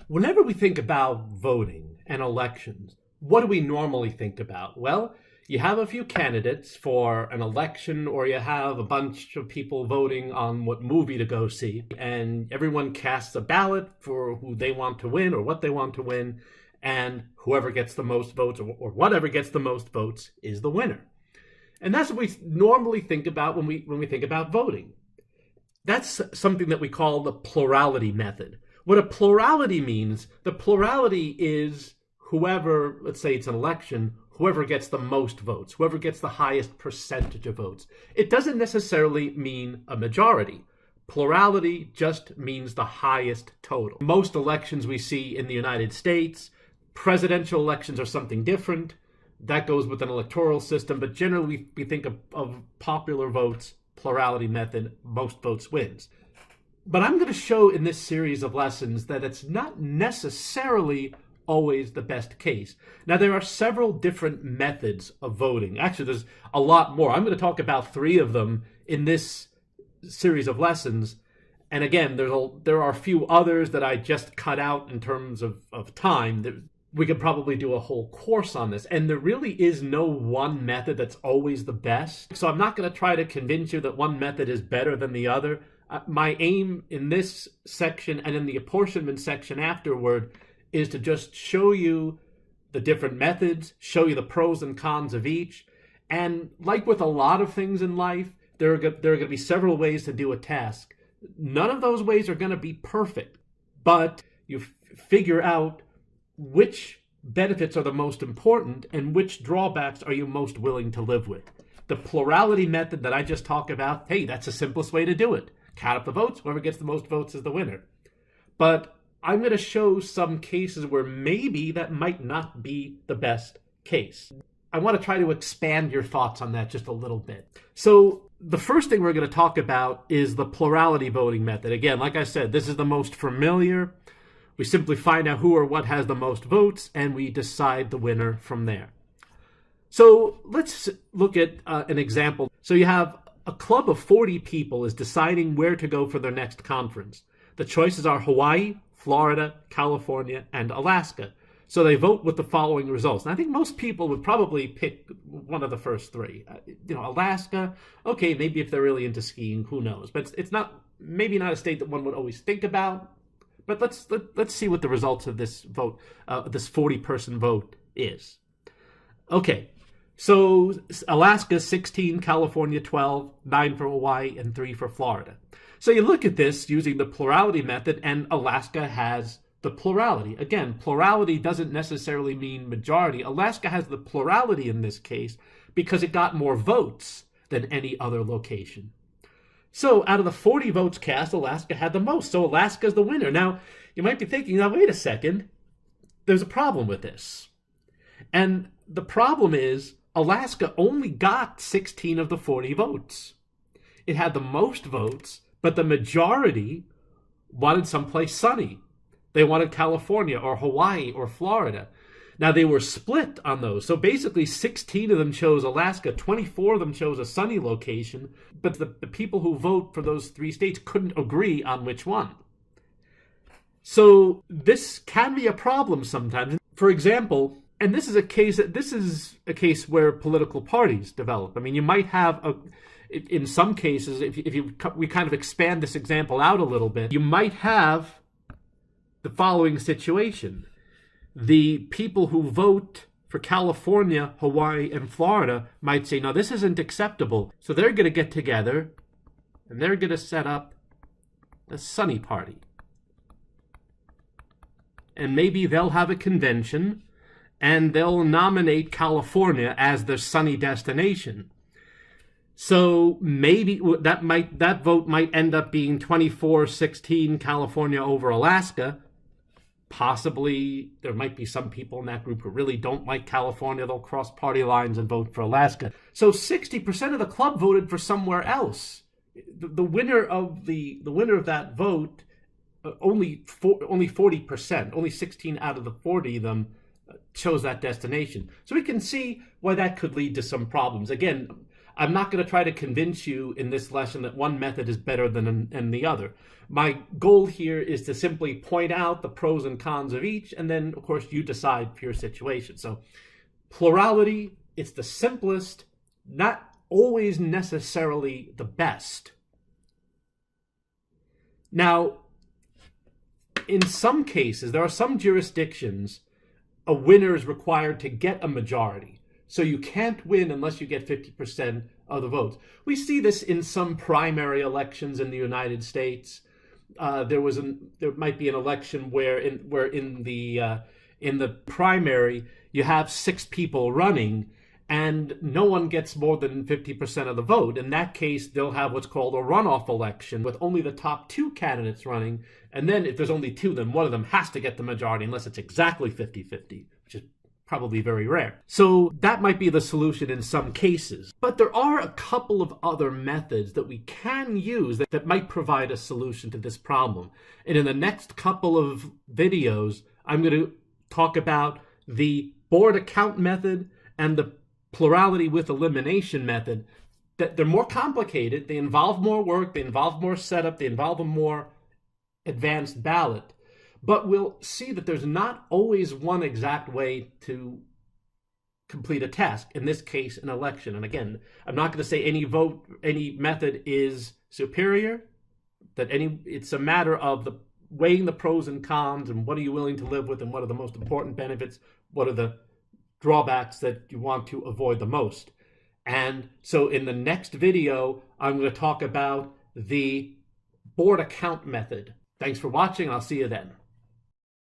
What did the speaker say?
Whenever we think about voting and elections, what do we normally think about? Well, you have a few candidates for an election, or you have a bunch of people voting on what movie to go see, and everyone casts a ballot for who they want to win or what they want to win, and whoever gets the most votes or whatever gets the most votes is the winner. And that's what we normally think about when we think about voting. That's something that we call the plurality method. What a plurality means, the plurality is whoever, let's say it's an election, whoever gets the most votes, whoever gets the highest percentage of votes. It doesn't necessarily mean a majority. Plurality just means the highest total. Most elections we see in the United States, presidential elections are something different. That goes with an electoral system, but generally we think of popular votes, plurality method, most votes wins. But I'm going to show in this series of lessons that it's not necessarily always the best case. Now, there are several different methods of voting. Actually, there's a lot more. I'm going to talk about 3 of them in this series of lessons. And again, there are a few others that I just cut out in terms of time. We could probably do a whole course on this. And there really is no one method that's always the best. So I'm not going to try to convince you that one method is better than the other. My aim in this section and in the apportionment section afterward is to just show you the different methods, show you the pros and cons of each. And like with a lot of things in life, there are going to be several ways to do a task. None of those ways are going to be perfect, but you figure out which benefits are the most important and which drawbacks are you most willing to live with. The plurality method that I just talked about, hey, that's the simplest way to do it. Count up the votes, whoever gets the most votes is the winner. But I'm going to show some cases where maybe that might not be the best case. I want to try to expand your thoughts on that just a little bit. So the first thing we're going to talk about is the plurality voting method. Again, like I said, this is the most familiar. We simply find out who or what has the most votes, and we decide the winner from there. So let's look at an example. So you have a club of 40 people is deciding where to go for their next conference. The choices are Hawaii, Florida, California, and Alaska. So they vote with the following results. And I think most people would probably pick one of the first 3. Alaska, okay, maybe if they're really into skiing, who knows? But it's maybe not a state that one would always think about. But let's see what the results of this vote, this 40-person vote is. Okay, so Alaska 16, California 12, 9 for Hawaii, and 3 for Florida. So you look at this using the plurality method, and Alaska has the plurality. Again, plurality doesn't necessarily mean majority. Alaska has the plurality in this case because it got more votes than any other location. So out of the 40 votes cast, Alaska had the most. So Alaska's the winner. Now, you might be thinking, now wait a second, there's a problem with this. And the problem is Alaska only got 16 of the 40 votes. It had the most votes, but the majority wanted someplace sunny. They wanted California or Hawaii or Florida. Now, they were split on those. So basically, 16 of them chose Alaska, 24 of them chose a sunny location, but the people who vote for those 3 states couldn't agree on which one. So this can be a problem sometimes. For example, and this is a case where political parties develop. I mean, you might have in some cases, we kind of expand this example out a little bit, you might have the following situation. The people who vote for California, Hawaii, and Florida might say, no, this isn't acceptable. So they're going to get together and they're going to set up a sunny party. And maybe they'll have a convention and they'll nominate California as their sunny destination. So maybe that vote might end up being 24-16 California over Alaska. Possibly there might be some people in that group who really don't like California. They'll cross party lines and vote for Alaska. So 60% of the club voted for somewhere else. The winner of that vote, only 40%, only 16 out of the 40 of them chose that destination. So we can see why that could lead to some problems. Again, I'm not going to try to convince you in this lesson that one method is better than the other. My goal here is to simply point out the pros and cons of each, and then, of course, you decide for your situation. So plurality, it's the simplest, not always necessarily the best. Now, in some cases, there are some jurisdictions, a winner is required to get a majority. So you can't win unless you get 50% of the votes. We see this in some primary elections in the United States. There might be an election where in the primary you have 6 people running, and no one gets more than 50% of the vote. In that case, they'll have what's called a runoff election with only the top 2 candidates running. And then if there's only 2, then one of them has to get the majority unless it's exactly 50-50, which is probably very rare. So that might be the solution in some cases. But there are a couple of other methods that we can use that might provide a solution to this problem. And in the next couple of videos, I'm going to talk about the board account method and the plurality with elimination method. That they're more complicated, they involve more work, they involve more setup, they involve a more advanced ballot. But we'll see that there's not always one exact way to complete a task, in this case, an election. And again, I'm not going to say any method is superior, it's a matter of weighing the pros and cons and what are you willing to live with and what are the most important benefits, what are the drawbacks that you want to avoid the most. And so in the next video, I'm going to talk about the board account method. Thanks for watching. I'll see you then.